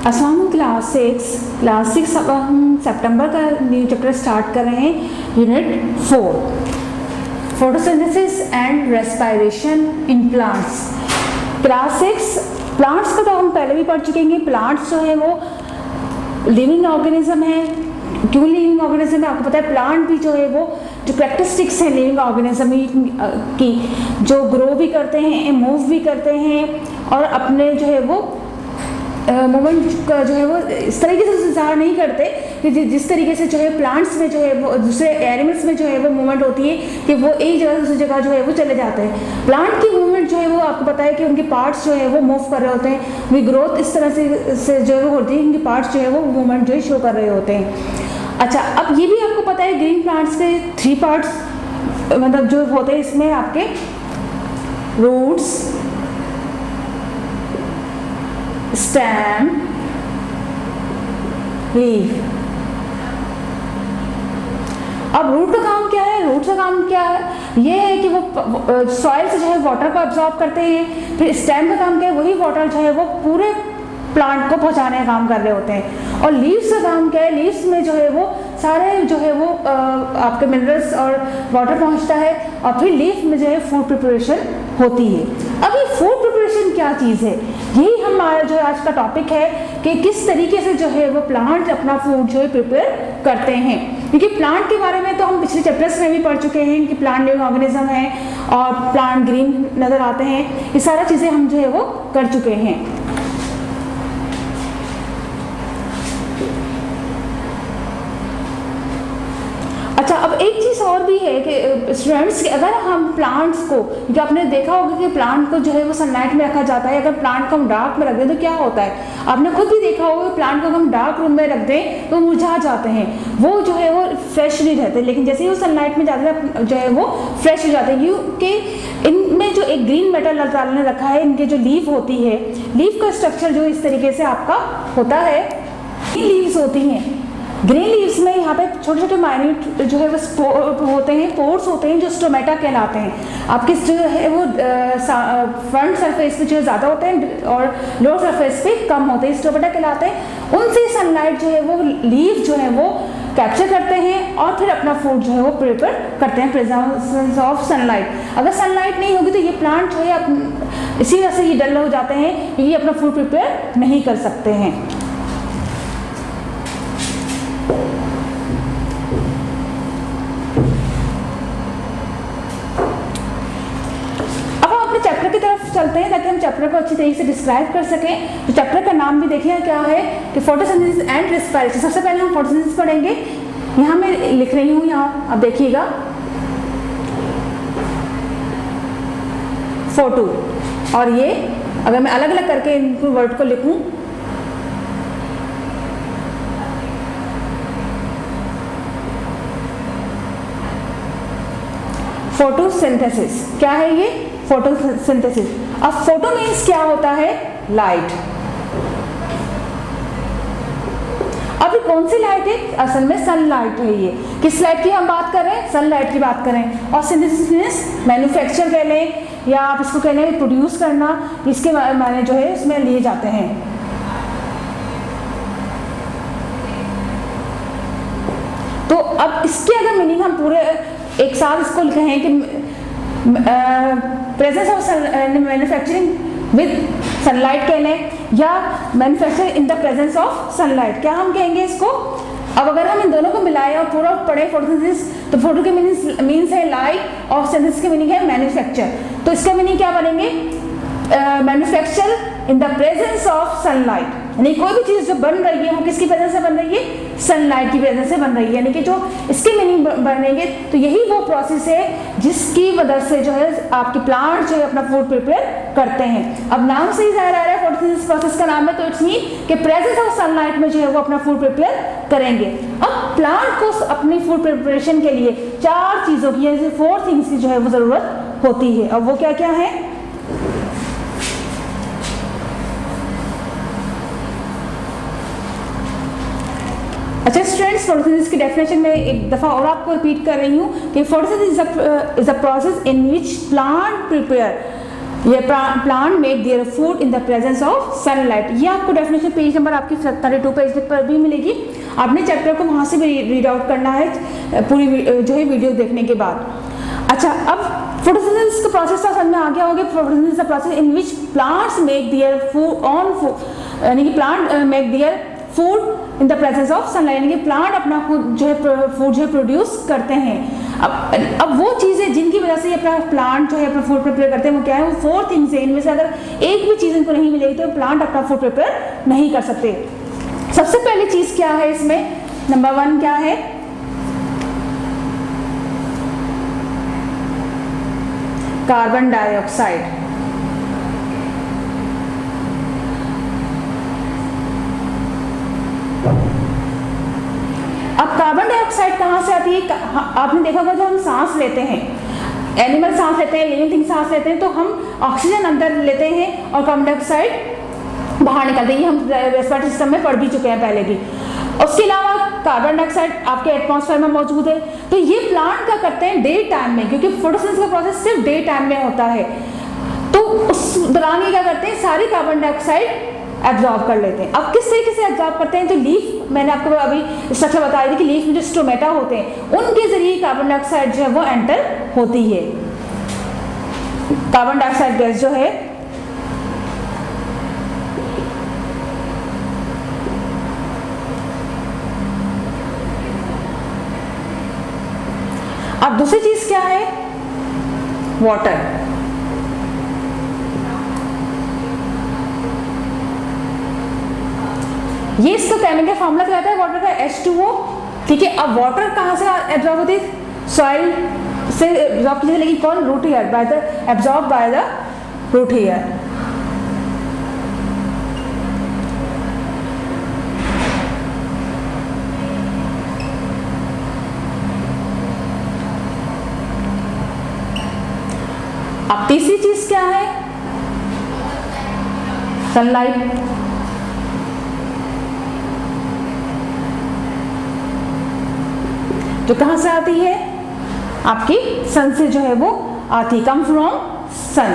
अस्सलाम क्लास 6 अब हम सितंबर का न्यू चैप्टर स्टार्ट कर रहे हैं, unit 4 photosynthesis and respiration in plants. Class 6 plants का तो हम पहले भी पढ़ चुके हैं। प्लांट्स जो है वो लिविंग ऑर्गेनिज्म है। क्यों लिविंग ऑर्गेनिज्म है आपको पता है। प्लांट भी जो है वो जो कैरेक्टरिस्टिक्स हैं लिविंग ऑर्गेनिज्म की, जो ग्रो भी करते हैं, मूव भी करते हैं और अपने जो है वो मूवमेंट का जो है वो इस तरीके से ज़ाहिर नहीं करते कि जिस तरीके से जो है प्लांट्स में जो है वो दूसरे एनिमल्स में जो है वो मूवमेंट होती है कि वो एक जगह से दूसरी जगह जो है वो चले जाते हैं। प्लांट की मूवमेंट जो है वो आपको पता है कि उनके पार्ट्स जो है वो मूव कर रहे होते हैं। उनकी ग्रोथ इस तरह से जो है वो होती है, उनके पार्ट्स जो है वो मूवमेंट जो है शो कर रहे होते हैं। अच्छा, अब ये भी आपको पता है ग्रीन प्लांट्स के 3 पार्ट्स मतलब जो होते हैं इसमें आपके रूट्स, स्टेम, लीफ। अब रूट का काम क्या है? रूट का काम क्या है? ये है कि वो सॉइल से जो है वाटर को अब्सॉर्ब करते हैं। फिर स्टेम का काम क्या है? वही वाटर जो है वो पूरे प्लांट को पहुंचाने का काम कर रहे होते हैं। और लीव्स का काम क्या है? लीव्स में जो है वो सारे जो है वो आपके मिनरल्स और वाटर पहुंचता है और फिर लीफ में जो है फूड प्रिपरेशन होती है। अब ये फूड प्रिपरेशन क्या चीज़ है? यही हमारा जो है आज का टॉपिक है कि किस तरीके से जो है वो प्लांट अपना फूड जो है प्रिपेयर करते हैं। क्योंकि प्लांट के बारे में तो हम पिछले चैप्टर्स में भी पढ़ चुके हैं कि प्लांट लिविंग ऑर्गेनिज्म है और प्लांट ग्रीन नज़र आते हैं। ये सारा चीज़ें हम जो है वो कर चुके हैं। अच्छा, अब एक चीज़ और भी है कि स्टूडेंट्स अगर हम प्लांट्स को, क्योंकि आपने देखा होगा कि प्लांट को जो है वो सनलाइट में रखा जाता है। अगर प्लांट को हम डार्क में रख दें तो क्या होता है? आपने खुद भी देखा होगा कि प्लांट को हम डार्क रूम में रख दें तो मुरझा जाते हैं, वो जो है वो फ्रेश नहीं रहते। लेकिन जैसे ही वो सनलाइट में जाते हैं जो है वो फ्रेश हो जाते हैं। क्योंकि इनमें जो एक ग्रीन मेटल अल्लाह ताला ने रखा है, इनके जो लीफ होती है, लीफ का स्ट्रक्चर जो इस तरीके से आपका होता है, लीव्स होती हैं। ग्रीन लीव्स में यहाँ पे छोटे छोटे माइन्यूट जो है वो होते हैं, पोर्स होते हैं जो स्टोमेटा कहलाते हैं। आपके जो है वो फ्रंट सरफेस पे जो है ज़्यादा होते हैं और लोअर सरफेस पे कम होते हैं, स्टोमेटा कहलाते हैं। उनसे सनलाइट जो है वो लीव जो है वो कैप्चर करते हैं और फिर अपना फूड जो है वो प्रिपेयर करते हैं प्रेजेंस ऑफ सनलाइट। अगर सनलाइट नहीं होगी तो ये प्लांट जो है इसी वजह से ये डल हो जाते हैं, ये अपना फूड प्रिपेयर नहीं कर सकते हैं। चैप्टर की तरफ चलते हैं ताकि हम चैप्टर को अच्छी तरीके से डिस्क्राइब कर सकें। तो चैप्टर का नाम भी देखिए क्या है कि फोटोसिंथेसिस एंड रेस्पिरेशन। सबसे पहले हम फोटोसिंथेसिस पढ़ेंगे। यहाँ मैं लिख रही हूँ, यहाँ अब देखिएगा फोटो, और ये अगर मैं अलग अलग करके इन वर्ड को लिखूँ फोटोसिंथेसिस। क्या है ये? फोटोसिंथेसिस। अब फोटो मीन्स क्या होता है? लाइट। अब कौन सी लाइट है? असल में सनलाइट है। ये किस लाइट की हम बात कर रहे हैं? सनलाइट की बात करें। और सिंथेसिस मीन्स मैन्युफैक्चर कह लें या आप इसको कह लें प्रोड्यूस करना, इसके मायने जो है इसमें लिए जाते हैं। तो अब इसके अगर मीनिंग हम पूरे एक साथ इसको कहें कि presence of manufacturing with sunlight कह लें या manufacture in the presence of sunlight, क्या हम कहेंगे इसको? अब अगर हम इन दोनों को मिलाएं और पूरा पढ़े फोटोसिंथेसिस, तो फोटो के मीनिंग है लाइट और सिंथेसिस के मीनिंग है मैन्युफैक्चर। तो इसका मीनिंग क्या बनेंगे? Manufacture in the presence of sunlight, यानी कोई भी चीज़ जो बन रही है वो किसकी प्रेजेंस से बन रही है? सनलाइट की प्रेजेंस से बन रही है। यानी कि जो इसके मीनिंग बनेंगे तो यही वो प्रोसेस है जिसकी वजह से जो है आपके प्लांट जो है अपना फूड प्रिपेयर करते हैं। अब नाम से ही जाहिर आ रहा है फोटोसिंथेसिस प्रोसेस का नाम है, तो इट्स मीन कि प्रेजेंस ऑफ सनलाइट में जो है वो अपना फूड प्रिपेयर करेंगे। अब प्लांट को अपनी फूड प्रिपरेशन के लिए 4 चीज़ों की, यानी 4 थिंग्स की जो है वो ज़रूरत होती है। अब वो क्या क्या है? अच्छा स्टूडेंट्स, फोटोसिंथेसिस की डेफिनेशन में एक दफ़ा और आपको रिपीट कर रही हूँ कि photosynthesis is a process in which plant prepare ये plant make their food in the presence of sunlight. ये आपको डेफिनेशन पेज नंबर आपकी 32 पेज पर भी मिलेगी। आपने चैप्टर को वहाँ से भी रीड आउट करना है पूरी जो है वीडियो देखने के बाद। अच्छा, अब फोटोसिंथेसिस का प्रोसेस समझ में आ गया होगा। फोटोसिंथेसिस का process in which plants make their food on food, यानी कि plant make their food in the presence of sunlight, यानी कि प्लांट अपना खुद जो है फूड जो है प्रोड्यूस करते हैं। अब वो चीज़ें जिनकी वजह से ये अपना प्लांट जो है अपना फूड प्रिपेयर करते हैं वो क्या है, वो 4 थिंग्स है। इनमें से अगर एक भी चीज़ इनको नहीं मिलेगी तो प्लांट अपना फूड प्रिपेयर नहीं कर सकते। सबसे पहली चीज़ क्या है इसमें, नंबर 1 क्या है, कार्बन डाइऑक्साइड। अब कार्बन डाइऑक्साइड कहाँ से आती है? आपने देखा होगा जब हम सांस लेते हैं, एनिमल सांस लेते हैं, लिविंग थिंग सांस लेते हैं, तो हम ऑक्सीजन अंदर लेते हैं और कार्बन डाइऑक्साइड बाहर निकलते हैं। ये हम रेस्पिरेटरी सिस्टम में पढ़ भी चुके हैं पहले भी। उसके अलावा कार्बन डाइऑक्साइड आपके एटमॉस्फेयर में मौजूद है। तो ये प्लांट क्या करते हैं डे टाइम में, क्योंकि फोटोसिंथेसिस का प्रोसेस सिर्फ डे टाइम में होता है, तो उस दौरान ये क्या करते हैं, सारी कार्बन डाइऑक्साइड एब्जॉर्ब कर लेते हैं। अब किस तरीके से एब्जॉर्ब करते हैं, तो लीफ, मैंने आपको अभी स्ट्रक्चर बताई थी कि लीफ में जो स्टोमेटा होते हैं उनके जरिए कार्बन डाइऑक्साइड जो है वो एंटर होती है। कार्बन डाइऑक्साइड गैस जो है अब दूसरी चीज क्या है, वाटर। ये इसका केमिकल फॉर्मूला क्या आता है वाटर का, H2O। ठीक है, अब वाटर कहाँ से एब्जॉर्ब होती है, सॉइल से एब्जॉर्ब की, लेकिन कौन, root hair, by the absorb by the root hair. अब तीसरी चीज क्या है, सनलाइट। जो कहां से आती है, आपकी सन से जो है वो आती, कम फ्रॉम सन।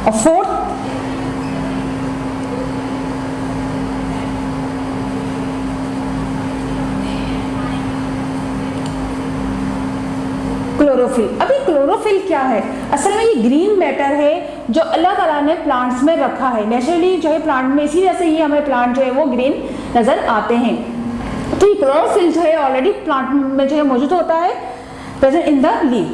और फोर्थ क्लोरोफिल। अभी क्लोरोफिल क्या है, असल में ये ग्रीन मैटर है जो अल्लाह ताला ने प्लांट्स में रखा है नेचुरली जो है प्लांट में, इसी वजह से ये हमें प्लांट जो है वो ग्रीन नजर आते हैं। तो ये क्लोरोफिल जो है ऑलरेडी प्लांट में जो है मौजूद होता है, प्रेजेंट इन द लीफ।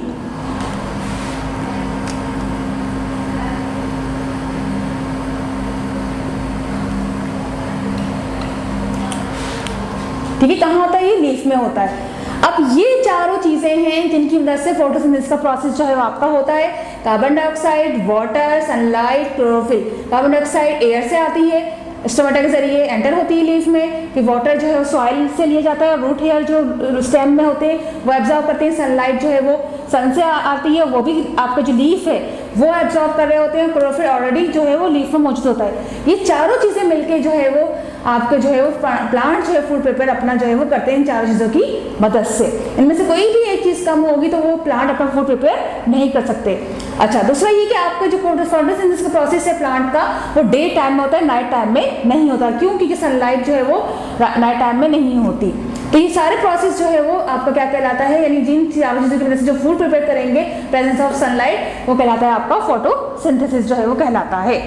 ठीक है, कहाँ होता है, ये लीफ में होता है। अब ये चारों चीजें हैं जिनकी वजह से फोटोसिंथेसिस का प्रोसेस जो है वो आपका होता है, carbon dioxide, water, sunlight, chlorophyll. Carbon dioxide air से आती है, स्टोमेटा के जरिए एंटर होती है लीफ में, फिर वाटर जो है सॉइल से लिया जाता है, रूट हेयर जो स्टेम में होते हैं वो एब्जॉर्ब करते हैं, सनलाइट जो है वो सन से आती है, वो भी आपका जो लीफ है वो एब्जॉर्ब कर रहे होते हैं, क्लोरोफिल ऑलरेडी जो है वो लीफ में मौजूद होता है। ये चारों चीजें मिलके जो है वो आपके जो है वो प्लांट जो है फूड प्रिपेयर अपना जो है वो करते हैं इन चारों चीज़ों की मदद से। इनमें से कोई भी एक चीज़ कम होगी तो वो प्लांट अपना फूड प्रिपेयर नहीं कर सकते। अच्छा, दूसरा ये कि आपका जो फोटोसिंथेसिस का प्रोसेस है प्लांट का वो डे टाइम में होता है, नाइट टाइम में नहीं होता। क्यों? क्योंकि सनलाइट जो है वो नाइट टाइम में नहीं होती। तो ये सारे प्रोसेस जो है वो आपका क्या कहलाता है, यानी जिन चारों चीज़ों की वजह से जो फूड प्रिपेयर करेंगे प्रेजेंस ऑफ सनलाइट, वो कहलाता है आपका फोटोसिंथेसिस जो है वो कहलाता है।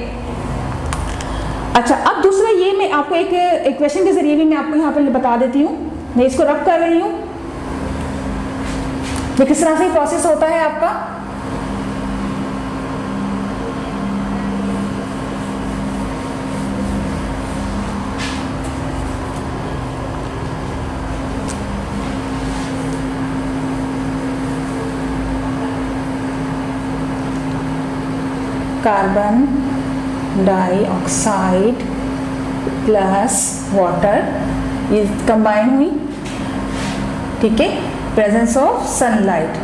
अच्छा, अब दूसरा ये मैं आपको एक इक्वेशन के जरिए भी मैं आपको यहाँ पर बता देती हूँ, मैं इसको रब कर रही हूँ ये किस तरह से प्रोसेस होता है आपका। कार्बन डाइऑक्साइड प्लस वाटर ये कंबाइन हुई, ठीक है, प्रेजेंस ऑफ सनलाइट।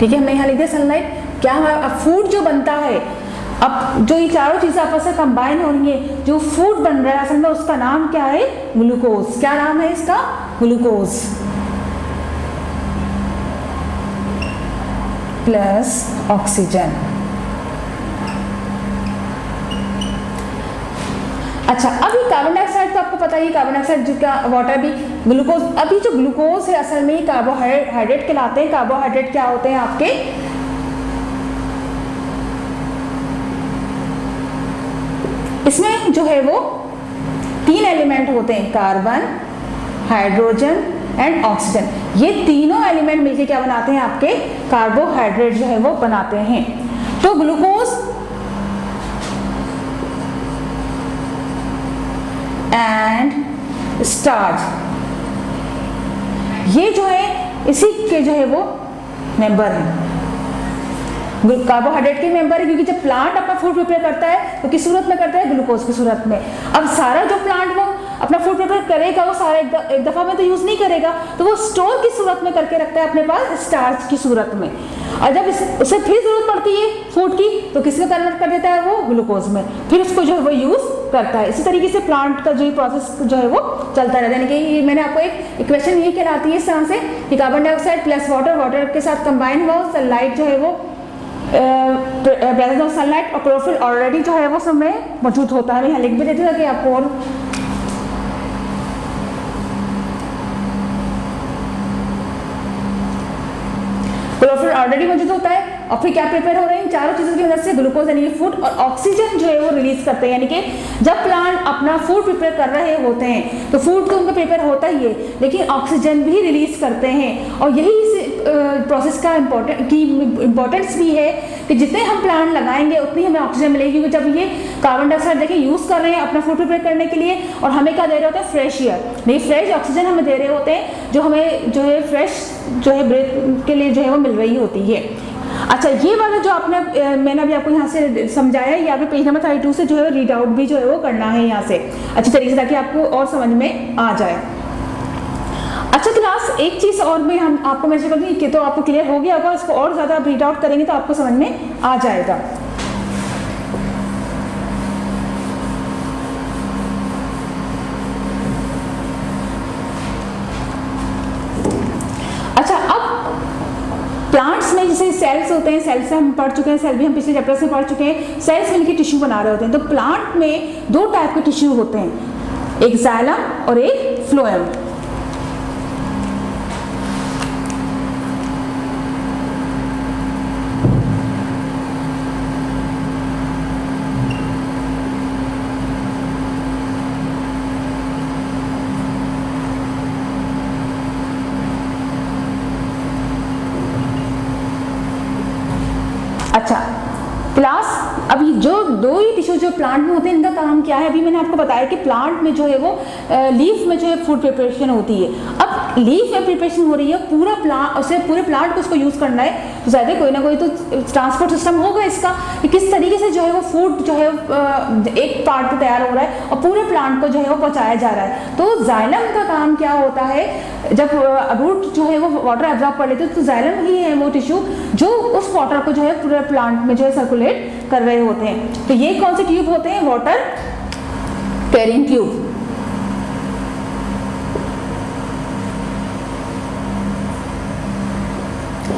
ठीक है, हमने यहाँ लिख दिया सनलाइट। क्या हमारा फूड जो बनता है, अब जो ये चारों चीजें आपस में कंबाइन हो रही है, जो फूड बन रहा है असल में उसका नाम क्या है? ग्लूकोज। क्या नाम है इसका? Glucose plus oxygen. अच्छा, अभी कार्बन डाइऑक्साइड तो आपको पता ही, कार्बन डाइऑक्साइड का वाटर भी ग्लूकोज। अभी जो ग्लूकोज है असल में कार्बोहाइड्रेट कहलाते हैं। कार्बोहाइड्रेट क्या होते हैं आपके? इसमें जो है वो 3 एलिमेंट होते हैं, कार्बन, हाइड्रोजन एंड ऑक्सीजन। ये तीनों एलिमेंट मिलकर क्या बनाते हैं? आपके कार्बोहाइड्रेट जो है वो बनाते हैं। तो ग्लूकोज एंड स्टार्च, ये जो है इसी के जो है वो मेंबर है, कार्बोहाइड्रेट के मेंबर है। क्योंकि जब प्लांट अपना फूड प्रिपेयर करता है तो किस सूरत में करता है? ग्लूकोज की सूरत में। अब सारा जो प्लांट वो अपना फूड प्रिपेयर करेगा वो सारा एक दफा में तो यूज नहीं करेगा, तो वो स्टोर की सूरत में करके रखता है अपने पास स्टार्च की सूरत में। और जब उसे फिर जरूरत पड़ती है फूड की तो किसमें कन्वर्ट कर देता है? वो ग्लूकोज में, फिर उसको जो है वो यूज करता है। इसी तरीके से प्लांट का जो प्रोसेस जो है वो चलता रहता है। यानी कि मैंने आपको एक इक्वेशन ये कहलाती है इस तरह से कि carbon dioxide plus water, water के साथ कंबाइन हुआ, सनलाइट जो है वो प्रेजेंस ऑफ सनलाइट और क्लोरोफिल ऑलरेडी जो है वो समय मौजूद होता है। मैं यहाँ लिख भी देती हूँ कि आपको और क्लोरोफिल ऑलरेडी मौजूद होता है। और फिर क्या प्रिपेयर हो रहे हैं? चारों चीजों की मदद से ग्लूकोज यानी फूड और ऑक्सीजन जो है वो रिलीज करते हैं। यानी कि जब प्लांट अपना फूड प्रिपेयर कर रहे होते हैं तो फूड तो उनका प्रिपेयर होता ही है, लेकिन ऑक्सीजन भी रिलीज करते हैं। और यही इस प्रोसेस का इम्पोर्टेंस भी है कि जितने हम प्लांट लगाएंगे उतनी हमें ऑक्सीजन मिलेगी। क्योंकि जब ये कार्बन डाइऑक्साइड देखिए यूज कर रहे हैं अपना फूड प्रिपेयर करने के लिए, और हमें क्या दे रहे होते हैं? फ्रेश एयर, नहीं फ्रेश ऑक्सीजन हमें दे रहे होते हैं, जो हमें जो है फ्रेश जो है ब्रेथ के लिए जो है वो मिल रही होती है। अच्छा, ये वाला जो आपने मैंने अभी आपको यहाँ से समझाया है, ये आपके पेज नंबर 32 से जो है रीड आउट भी जो है वो करना है यहाँ से अच्छी तरीके से, ताकि आपको और समझ में आ जाए। अच्छा क्लास, एक चीज और मैं हम आपको मेंशन कर दूं कि तो आपको क्लियर हो गया होगा, इसको और ज्यादा रीड आउट करेंगे तो आपको समझ में आ जाएगा। प्लांट्स में जैसे सेल्स होते हैं, सेल्स से हम पढ़ चुके हैं, सेल भी हम पिछले चैप्टर से पढ़ चुके हैं। सेल्स मिलकर टिश्यू बना रहे होते हैं। तो प्लांट में 2 टाइप के टिश्यू होते हैं, एक जाइलम और एक फ्लोएम। अच्छा क्लास, अभी जो 2 ही टिश्यू जो प्लांट में होते हैं इनका काम क्या है? अभी मैंने आपको बताया कि प्लांट में जो है वो लीफ में जो है फूड प्रिपरेशन होती है। अब लीफ में प्रिपरेशन हो रही है, पूरा प्लांट उसे पूरे प्लांट को उसको यूज करना है, तो ज़्यादा कोई ना कोई तो ट्रांसपोर्ट सिस्टम होगा इसका कि किस तरीके से जो है वो फूड जो है एक पार्ट पे तैयार हो रहा है और पूरे प्लांट को जो है वो पहुँचाया जा रहा है। तो जाइलम का काम क्या होता है? जब रूट जो है वो वाटर एब्जॉर्ब कर लेते हैं तो जाइलम ही है वो टिश्यू जो उस वाटर को जो है पूरे प्लांट में जो है सर्कुलेट कर रहे होते हैं। तो ये कौन से ट्यूब होते हैं? Water carrying tube.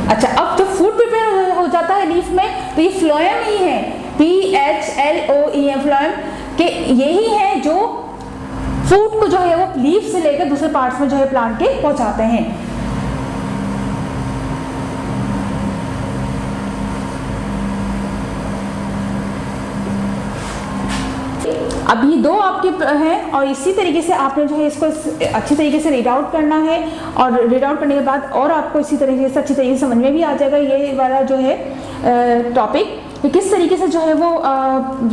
अच्छा, अब जो फूड प्रिपेयर हो जाता है लीफ में तो ये फ्लोएम ही है, PHLOEM, फ्लोएम के यही है जो फूड को जो है वो लीफ से लेकर दूसरे पार्ट्स में जो है प्लांट के पहुंचाते हैं। अब ये 2 आपके हैं और इसी तरीके से आपने जो है इसको अच्छी तरीके से रीड आउट करना है, और रीड आउट करने के बाद और आपको इसी तरीके से अच्छी तरीके से समझ में भी आ जाएगा ये वाला जो है टॉपिक कि किस तरीके से जो है वो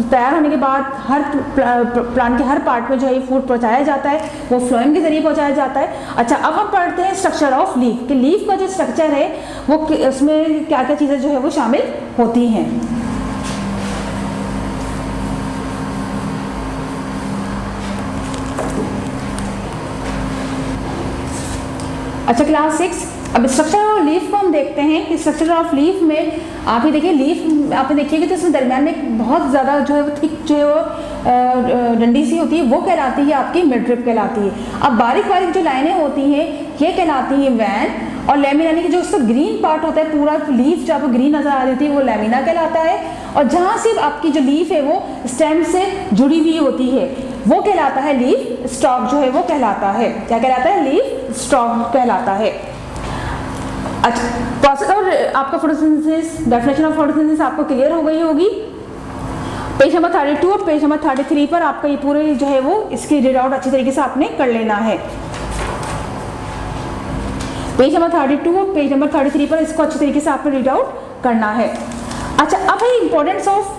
तैयार होने के बाद हर प्लांट के हर पार्ट में जो है फूड पहुंचाया जाता है, वो फ्लोएम के जरिए पहुंचाया जाता है। अच्छा, अब हम पढ़ते हैं स्ट्रक्चर ऑफ लीफ कि लीफ का जो स्ट्रक्चर है वो उसमें क्या क्या चीज़ें जो है वो शामिल होती हैं। अच्छा क्लास 6, अब स्ट्रक्चर ऑफ लीफ को हम देखते हैं कि स्ट्रक्चर ऑफ लीफ में आप ये देखिए, लीफ आप देखिएगा तो इसमें दरमियान में एक बहुत ज़्यादा जो है वो थिक जो है वो डंडी सी होती है, वो कहलाती है आपकी मिडरिप कहलाती है। अब बारीक बारीक जो लाइनें होती हैं ये कहलाती हैं वैन, और लेमिना यानी कि जो उसका ग्रीन पार्ट होता है, पूरा लीफ जो आपको ग्रीन नजर आ रही है वो लेमिना कहलाता है, और जहाँ से आपकी जो लीफ है वो स्टेम से जुड़ी हुई होती है वो कहलाता है लीफ स्टॉक जो है वो कहलाता है। क्या कहलाता है? लीफ स्टॉक कहलाता है। अच्छा, प्रोसेस और आपका फोटोसिंथेसिस, डेफिनेशन ऑफ फोटोसिंथेसिस आपको क्लियर हो गई होगी। पेज नंबर 32 और पेज नंबर 33 पर आपका ये पूरे जो है वो इसकी रीड आउट अच्छी तरीके से आपने कर लेना है। पेज नंबर 32 और पेज नंबर 33 पर इसको अच्छी तरीके से आपने रीड आउट करना है। अच्छा, अब है इंपॉर्टेंस ऑफ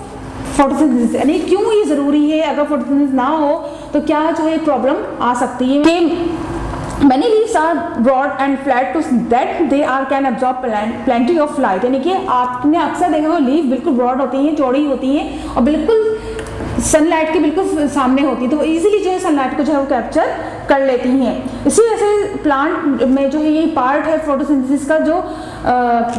फोटोसिंथेसिस, यानी क्यों ये जरूरी है, अगर फोटोसिंथेसिस ना हो तो क्या जो है प्रॉब्लम आ सकती है। कि many leaves are broad and flat to that they are can absorb plenty of light, यानी कि आपने अक्सर देखा हो लीफ बिल्कुल ब्रॉड होती हैं, चौड़ी होती हैं और बिल्कुल सनलाइट के बिल्कुल सामने होती है, तो इजीली जो है सनलाइट को जो है वो कैप्चर कर लेती हैं। इसी वजह से प्लांट में जो है ये पार्ट है फोटोसिंथेसिस का, जो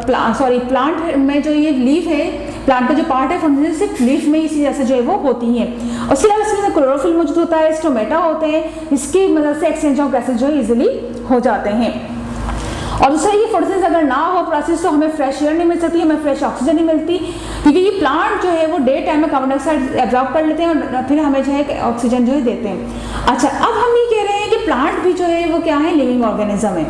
प्लांट में जो ये लीफ है, प्लांट का जो पार्ट है फोटोसिंथेसिस सिर्फ लीफ में इसी जैसे जो है वो होती हैं। और उसके अलावा इसमें क्लोरोफिल मौजूद होता है, स्टोमेटा होते हैं, इसकी मदद से एक्सचेंज ऑफ गैसेज जो है इजीली हो जाते हैं। और दूसरा ये फोटोसिंथेसिस अगर ना हो प्रोसेस तो हमें फ्रेश एयर नहीं मिल सकती, हमें फ्रेश ऑक्सीजन नहीं मिलती, क्योंकि ये प्लांट जो है वो डे टाइम में कार्बन डाइऑक्साइड एब्जॉर्ब कर लेते हैं और फिर हमें जो है ऑक्सीजन जो है देते हैं। अच्छा, अब हम ये कह रहे हैं कि प्लांट भी जो है वो क्या है, लिविंग ऑर्गेनिज्म है।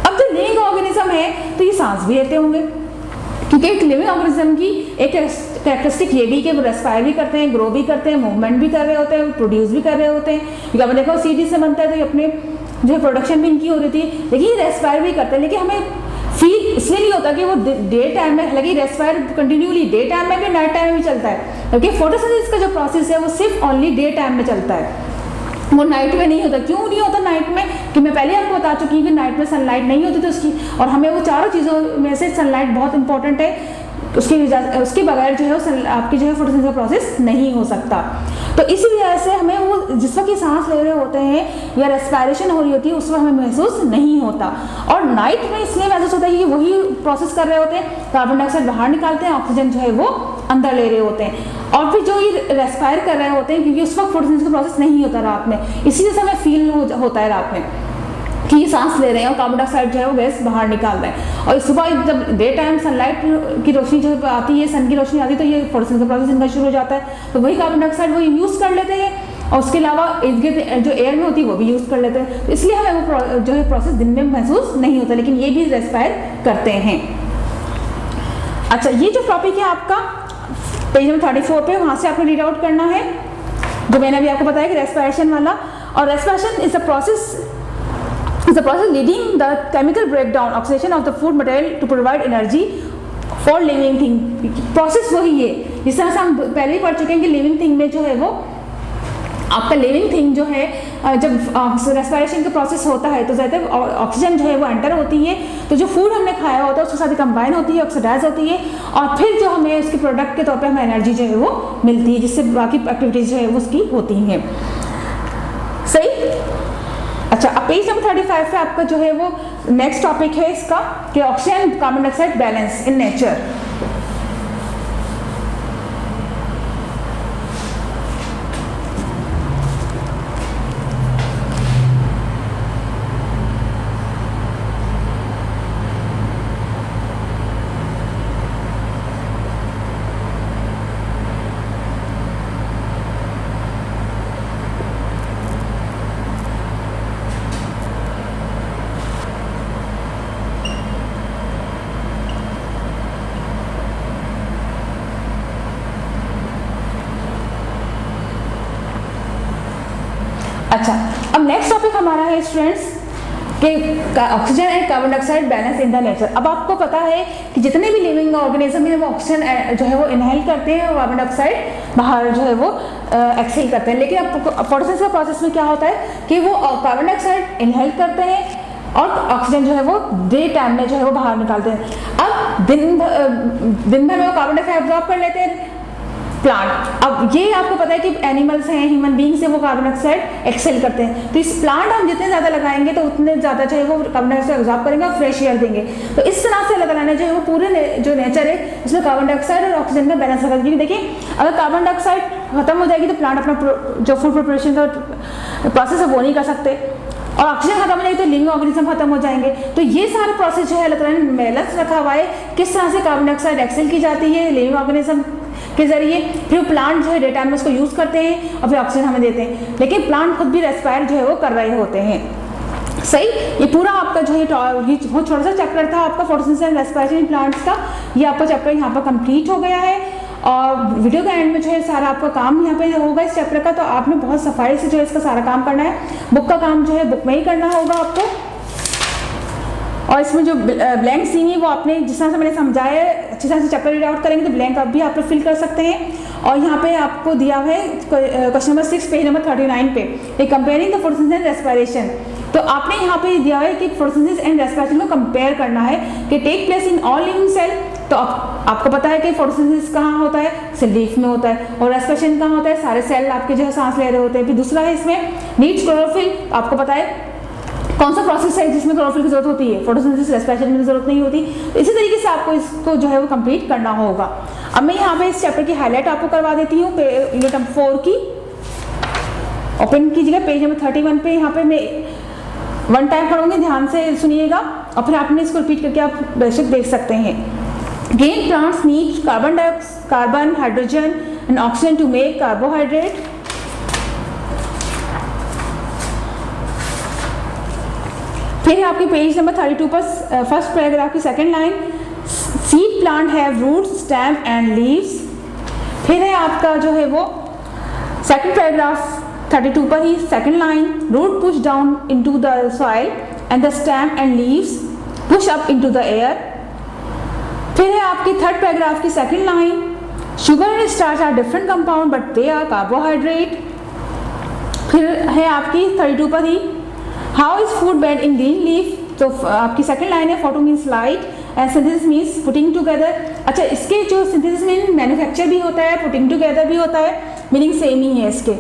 अब जो लिविंग ऑर्गेनिज्म है तो ये सांस भी लेते होंगे, क्योंकि एक लिविंग ऑर्गेनिज्म की एक कैरेक्टरिस्टिक ये भी कि वो रेस्पायर भी करते हैं, ग्रो भी करते हैं, मूवमेंट भी कर रहे होते हैं, प्रोड्यूस भी कर रहे होते हैं। क्योंकि आपने देखा सीडी से बनता है तो ये अपने जो प्रोडक्शन भी इनकी हो रही थी, लेकिन ये रेस्पायर भी करते हैं, लेकिन हमें फील इसलिए नहीं होता कि वो डे टाइम में, लेकिन रेस्पायर कंटिन्यूली डे टाइम में भी नाइट टाइम में भी चलता है, क्योंकि फोटोसिंथेसिस का जो प्रोसेस है वो सिर्फ ओनली डे टाइम में चलता है, वो नाइट में नहीं होता। क्यों नहीं होता नाइट में? कि मैं पहले आपको बता चुकी हूँ कि नाइट में सनलाइट नहीं होती तो उसकी, और हमें वो चारों चीज़ों में से सनलाइट बहुत इंपॉर्टेंट है, उसके बगैर जो है आपकी जो है फोटोसिंथेसिस का प्रोसेस नहीं हो सकता। तो इसी वजह से हमें वो जिस वक्त सांस ले रहे होते हैं या रेस्पिरेशन हो रही होती है उस वक्त हमें महसूस नहीं होता, और नाइट में इसलिए महसूस होता है कि वही प्रोसेस कर रहे होते हैं, कार्बन डाइऑक्साइड बाहर निकालते हैं, ऑक्सीजन जो है वो अंदर ले रहे होते हैं, और फिर जो ये रेस्पायर कर रहे होते हैं, क्योंकि उस वक्त फोटोसिंथेसिस का प्रोसेस नहीं होता रात में, इसी वजह से हमें फील होता है रात में कि ये सांस ले रहे हैं और कार्बन डाइऑक्साइड जो है वो गैस बाहर निकाल रहे हैं। और सुबह जब डे टाइम सनलाइट की रोशनी जो आती है, सन की रोशनी आती है, तो ये फोटोसिंथेसिस का प्रोसेस इनका शुरू हो जाता है, तो वही कार्बन डाइऑक्साइड वो यूज़ कर लेते हैं, और उसके अलावा इर्द गिर्द जो एयर में होती है वो भी यूज़ कर लेते हैं, तो इसलिए हमें वो जो है प्रोसेस दिन में महसूस नहीं होता, लेकिन ये भी रेस्पायर करते हैं। अच्छा, ये जो टॉपिक है आपका पेज नंबर 34 पे, वहाँ से आपको रीड आउट करना है, जो मैंने अभी आपको बताया कि रेस्पिरेशन वाला। और respiration is a process leading the chemical breakdown oxidation of the food material to provide energy for living thing। Process वही है जिस तरह से हम पहले ही पढ़ चुके हैं कि लिविंग थिंग में जो है वो आपका लिविंग थिंग जो है, जब रेस्पिरेशन का प्रोसेस होता है तो ज़्यादातर ऑक्सीजन जो है वो एंटर होती है, तो जो फूड हमने खाया होता है उसके साथ कंबाइन होती है, ऑक्सीडाइज होती है, और फिर जो हमें उसके प्रोडक्ट के तौर पे हमें एनर्जी जो है वो मिलती है, जिससे बाकी एक्टिविटीज जो है वो उसकी होती हैं। सही। अच्छा, अब पेज नंबर 35 पे आपका जो है वो नेक्स्ट टॉपिक है इसका कि oxygen carbon dioxide balance in nature. अच्छा, अब नेक्स्ट टॉपिक हमारा है स्टूडेंट्स कि oxygen and carbon dioxide balance in the nature. अब आपको पता है कि जितने भी लिविंग ऑर्गेनिज्म है वो ऑक्सीजन जो है वो इनहेल करते हैं और कार्बन डाइऑक्साइड बाहर जो है वो एक्सहेल करते हैं, लेकिन अब फोटोसिंथेसिस का प्रोसेस में क्या होता है कि वो कार्बन डाइऑक्साइड इनहेल करते हैं और ऑक्सीजन जो है वो डे टाइम में जो है वो बाहर निकालते हैं। अब दिन भर में वो कार्बन डाइऑक्साइड एब्जॉर्ब कर लेते हैं, प्लांट। अब ये आपको पता है कि एनिमल्स हैं, ह्यूमन बींग्स हैं, वो कार्बन डाइऑक्साइड एक्सेल करते हैं। तो इस प्लांट हम जितने ज़्यादा लगाएंगे तो उतने ज़्यादा जो है वो कार्बन डाइऑक्साइड एब्जॉर्ब करेंगे और फ्रेश एयर देंगे। तो इस तरह से लगाना जो है वो पूरे जो नेचर है उसमें कार्बन डाइऑक्साइड और ऑक्सीजन का बैलेंस रखा। क्योंकि देखिए अगर कार्बन डाइऑक्साइड खत्म हो जाएगी तो प्लांट अपना जो फूड प्रिपरेशन का प्रोसेस है वो नहीं कर सकते, और ऑक्सीजन खत्म हो जाएगी तो लिविंग ऑर्गेनिज्म खत्म हो जाएंगे। तो ये सारा प्रोसेस जो है अल्लाह ताला ने बैलेंस रखा हुआ है, किस तरह से कार्बन डाइऑक्साइड एक्सेल की जाती है लिविंग ऑर्गेनिज्म के जरिए, फिर प्लांट जो है डे टाइम में उसको यूज़ करते हैं और फिर ऑक्सीजन हमें देते हैं। लेकिन प्लांट खुद भी रेस्पायर जो है वो कर रहे होते हैं। सही, ये पूरा आपका जो है बहुत छोटा सा चैप्टर था आपका photosynthesis and respiration in plants का, ये आपका चैप्टर यहाँ पर कंप्लीट हो गया है। और वीडियो के एंड में जो है सारा आपका काम यहाँ पे होगा इस चैप्टर का। तो आपने बहुत सफाई से जो है इसका सारा काम करना है। बुक का काम जो है बुक में ही करना होगा आपको, और इसमें जो ब्लैंक सीन है वो आपने जिस तरह से मैंने समझाया है अच्छी तरह से चैप्टर रीड आउट करेंगे तो ब्लैंक आप भी आप लोग फिल कर सकते हैं। और यहाँ पे आपको दिया हुआ है क्वेश्चन नंबर 6 पेज नंबर 39 पे comparing the photosynthesis and respiration. तो आपने यहाँ पे दिया हुआ है कि फोटोसिंथेसिस एंड रेस्पिरेशन को कंपेयर करना है कि take place in all living cell. तो आपको पता है कि फोटोसिंथेसिस कहाँ होता है, सेल लीफ में होता है, और रेस्पिरेशन कहाँ होता है, सारे सेल आपके जो है सांस ले रहे होते हैं। फिर दूसरा है इसमें नीड्स क्लोरोफिल, आपको पता है कौन सा प्रोसेस है जिसमें क्लोरोफिल की जरूरत होती है, फोटोसिंथेसिस रेस्पिरेशन में जरूरत नहीं होती। तो इसी तरीके से आपको इसको जो है वो कंप्लीट करना होगा। अब मैं यहाँ पे इस चैप्टर की हाईलाइट आपको करवा देती हूँ। यूनिट नंबर 4 की ओपन कीजिएगा पेज नंबर 31 पे। यहाँ पे मैं वन टाइम पढ़ूंगी, ध्यान से सुनिएगा और फिर आपने इसको रिपीट करके आप बेशक देख सकते हैं। Green plants need carbon, hydrogen and oxygen to make carbohydrate. फिर है आपके पेज नंबर 32 पर फर्स्ट पैराग्राफ की second line, seed plant have roots, stem and leaves. फिर है आपका जो है वो सेकंड पैराग्राफ 32 पर ही second line, root push down into the soil and the stem and leaves push up into the air. फिर है आपकी थर्ड पैराग्राफ की second line, sugar and starch are different compound but they are carbohydrate. फिर है आपकी 32 पर ही, how is food made in green leaf. तो आपकी सेकंड लाइन है, photo means light and synthesis means putting together. अच्छा, इसके जो सिंथेसिस मीन मैन्युफैक्चर भी होता है, पुटिंग टुगेदर भी होता है, मीनिंग सेम ही है इसके।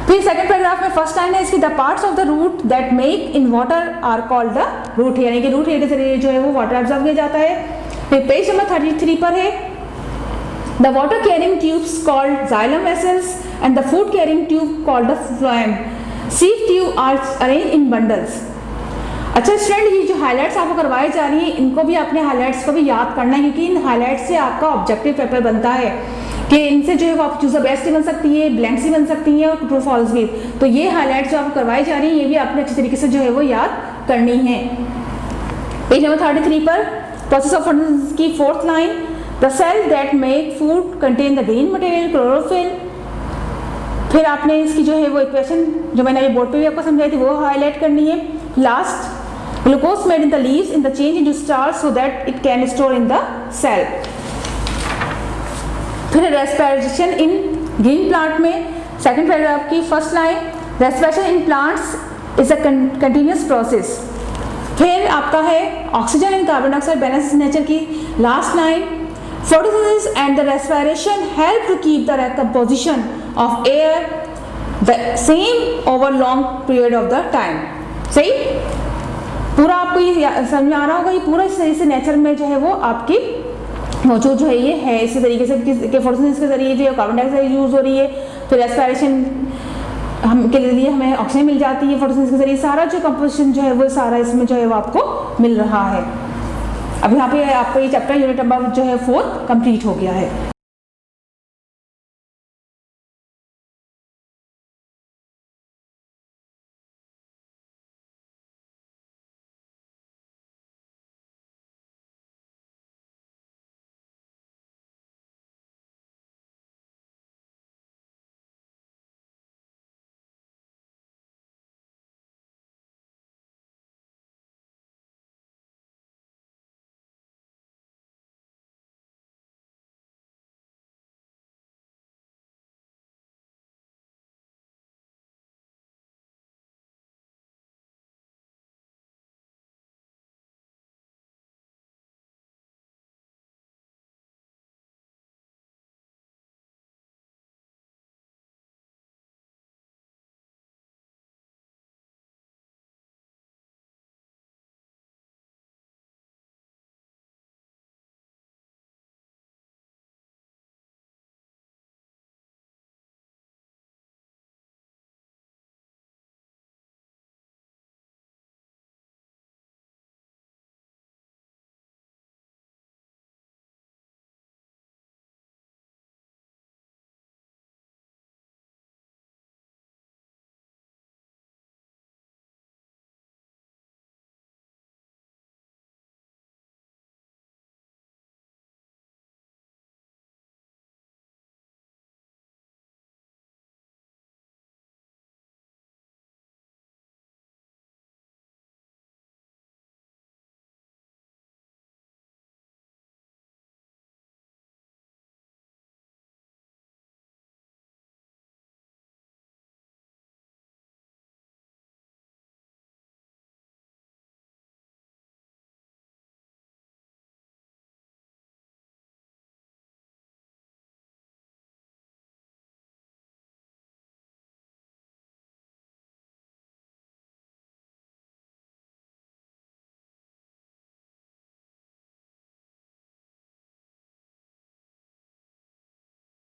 फिर सेकंड पैराग्राफ में फर्स्ट लाइन है इसकी, the parts of the root that make in water are called the root, यानी कि रूट हेयर के जरिए जो है वो वाटर एब्जॉर्ब किया जाता है। फिर पेज नंबर 33 पर है, the water carrying tubes called xylem vessels and the food carrying tube called the phloem. Sieve tube are arrange in bundles. अच्छा स्टूडेंट, ये जो हाइलाइट्स आपको करवाई जा रही हैं इनको भी अपने हाइलाइट्स को भी याद करना है, क्योंकि इन हाइलाइट्स से आपका ऑब्जेक्टिव पेपर बनता है कि इनसे जो है वो आप चूज द बेस्ट बन सकती है, ब्लैंक्स भी बन सकती हैं और ट्रू फॉल्स भी। तो ये हाइलाइट्स जो आपको करवाई जा रही हैं ये भी आपने अच्छी तरीके से जो है वो याद करनी है। पेज नंबर 33 पर प्रोसेस ऑफ फोटोसिंथेसिस की fourth line, the cell that make food contain the green material chlorophyll. फिर आपने इसकी जो है वो इक्वेशन जो मैंने अभी बोर्ड पे भी आपको समझाई थी वो हाईलाइट करनी है। Last, glucose made in the leaves in the change into starch so that it can store in the cell. फिर रेस्पिरेशन इन ग्रीन प्लांट में सेकंड पैराग्राफ की first line, respiration in plants is a continuous process. फिर आपका है oxygen and carbon dioxide balance nature की last line, photosynthesis and the respiration help to keep the composition of air the same over long period of the time। सही, पूरा आपको ये समझ में आ रहा होगा। ये पूरा इस तरीके से नेचर में जो है वो आपकी मौजूद जो है ये है इसी तरीके से कि फोटोसिंथेसिस के जरिए जो है कार्बन डाइऑक्साइड यूज हो रही है, फिर रेस्पिरेशन हम के लिए हमें ऑक्सीजन मिल जाती है फोटोसिंथेसिस के जरिए। सारा जो कंपोजिशन जो है वो सारा इसमें जो है वो आपको मिल रहा है। अब यहाँ पे आपको ये चैप्टर यूनिट नंबर जो है 4 कंप्लीट हो गया है।